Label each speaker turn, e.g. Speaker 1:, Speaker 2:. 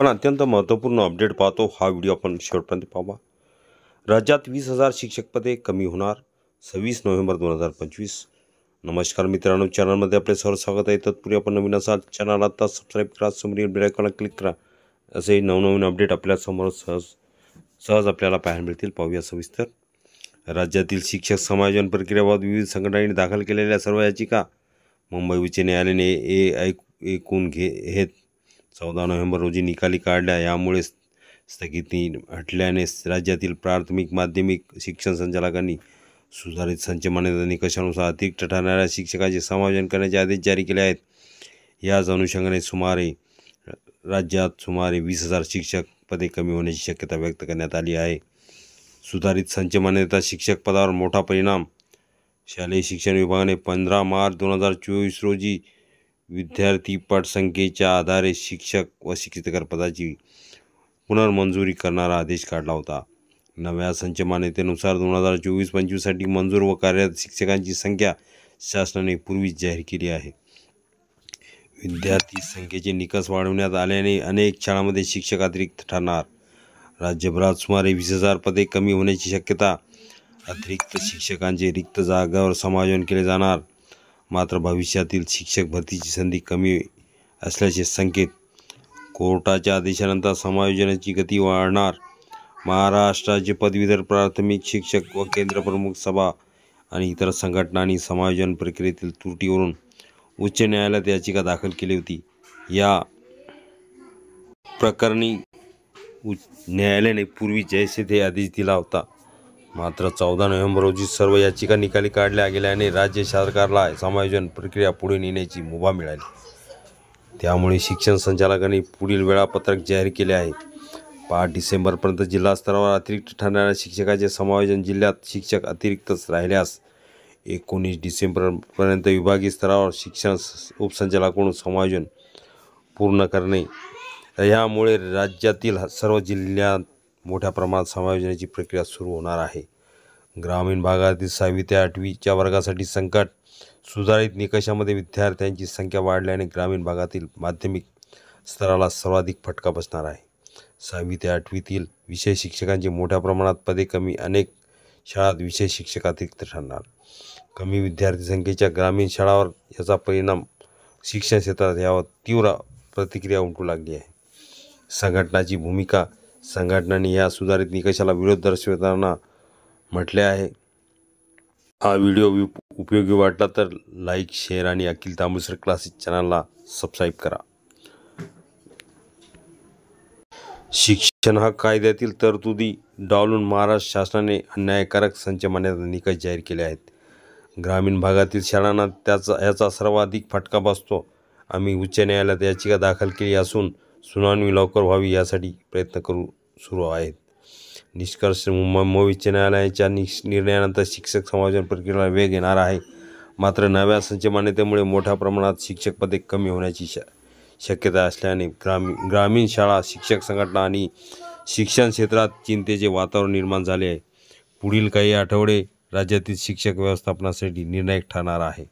Speaker 1: पण अत्यंत महत्त्वपूर्ण अपडेट पाहतो हा व्हिडिओ आपण शेवटपर्यंत पाहा। राज्यात 20,000 शिक्षक पदे कमी होणार 26 नोव्हेंबर 2025। नमस्कार मित्रांनो, चॅनलमध्ये आपले सर्व स्वागत आहे। तत्पूर्वी आपण नवीन असाल चॅनल आता सबस्क्राईब करा, समोरील बेल आयकॉनला क्लिक करा। असे नवनवीन अपडेट आपल्या समोर सहज आपल्याला पाहायला मिळतील। पाहूया सविस्तर। राज्यातील शिक्षक समायोजन प्रक्रियेबाबत विविध संघटनांनी दाखल केलेल्या सर्व याचिका मुंबई उच्च न्यायालयाने ऐकून घेत 14 नोव्हेंबर रोजी निकाली काढल्या। यामुळे स्थगिती हटल्याने राज्यातील प्राथमिक माध्यमिक शिक्षण संचालकांनी सुधारित संच मान्यता निकषानुसार अतिरिक्त ठरणाऱ्या शिक्षकांचे समायोजन करण्याचे आदेश जारी केले आहेत। याच अनुषंगाने राज्यात सुमारे 20,000 शिक्षक पदे कमी होण्याची शक्यता व्यक्त करण्यात आली आहे। सुधारित संच मान्यता शिक्षक पदावर मोठा परिणाम। शालेय शिक्षण विभागाने 15 मार्च 2024 रोजी विद्यार्थी पटसंख्येच्या आधारे शिक्षक व शिक्षकेतर पदाची पुनर्मंजुरी करणारा आदेश काढला होता। नव्या संच मान्यतेनुसार 2024-25 साठी मंजूर व कार्यरत शिक्षकांची संख्या शासनाने पूर्वीच जाहीर केली आहे। विद्यार्थी संख्येचे निकष वाढवण्यात आल्याने अनेक शाळांमध्ये शिक्षक अतिरिक्त ठरणार। राज्यभरात सुमारे 20,000 पदे कमी होण्याची शक्यता। अतिरिक्त शिक्षकांचे रिक्त जागांवर समायोजन केले जाणार। मात्र भविष्यातील शिक्षक भरतीची संधी कमी असल्याचे संकेत। कोर्टाच्या आदेशानंतर समायोजनाची गती वाढणार। महाराष्ट्र राज्य पदवीधर प्राथमिक शिक्षक व केंद्र प्रमुख सभा आणि इतर संघटनांनी समायोजन प्रक्रियेतील त्रुटीवरून उच्च न्यायालयात याचिका दाखल केली होती। या प्रकरणी न्यायालयाने पूर्वी जैसे थे आदेश दिला होता। मात्र 14 नोव्हेंबर रोजी सर्व याचिका निकाली काढल्या गेल्याने राज्य सरकारला समायोजन प्रक्रिया पुढे नेण्याची मुभा मिळाली। त्यामुळे शिक्षण संचालकांनी पुढील वेळापत्रक जाहीर केले आहे। 5 डिसेंबरपर्यंत जिल्हा स्तरावर अतिरिक्त ठरणाऱ्या शिक्षकांचे समायोजन। जिल्ह्यात शिक्षक अतिरिक्तच राहिल्यास 19 डिसेंबरपर्यंत विभागीय स्तरावर शिक्षण उपसंचालकांकडून समायोजन पूर्ण करणे। यामुळे राज्यातील सर्व जिल्ह्यात मोठ्या प्रमाणात समायोजनाची प्रक्रिया सुरू होणार आहे। ग्रामीण भागातील 6वी ते 8वीच्या वर्गासाठी संकट। सुधारित निकषामध्ये विद्यार्थ्यांची संख्या वाढल्याने ग्रामीण भागातील माध्यमिक स्तराला सर्वाधिक फटका बसणार आहे। 6वी ते 8वीतील विषय शिक्षकांची मोठ्या प्रमाणात पदे कमी। अनेक शाळांत विषय शिक्षक अतिरिक्त ठरणार। कमी विद्यार्थी संख्येच्या ग्रामीण शाळांवर याचा परिणाम शिक्षण क्षेत्रात यावर तीव्र प्रतिक्रिया उमटू लागली आहे। संघटनाची भूमिका। संघटनांनी या सुधारित निकषाला विरोध दर्शवताना म्हटले आहे। हा व्हिडिओ उपयोगी वाटला तर लाईक, शेअर आणि अखिल तांबुसर क्लासेस चॅनलला सबस्क्राईब करा। शिक्षण हा कायद्यातील तरतुदी डावलून महाराष्ट्र शासनाने अन्यायकारक संच मान्यता निकष जाहीर केले आहेत। ग्रामीण भागातील शाळांना याचा सर्वाधिक फटका बसतो। आम्ही उच्च न्यायालयात याचिका दाखल केली असून सुनावणी लवकर व्हावी यासाठी प्रयत्न सुरू आहेत। निष्कर्ष मुंबई उच्च न्यायालयाच्या निर्णयानंतर शिक्षक समायोजन प्रक्रियेला वेग येणार आहे। मात्र नव्या संच मान्यतेमुळे मोठ्या प्रमाणात शिक्षक पदे कमी होण्याची शक्यता असल्याने ग्रामीण शाळा, शिक्षक संघटना आणि शिक्षण क्षेत्रात चिंतेचे वातावरण निर्माण झाले आहे। पुढील काही आठवडे राज्यातील शिक्षक व्यवस्थापनासाठी निर्णायक ठरणार आहे।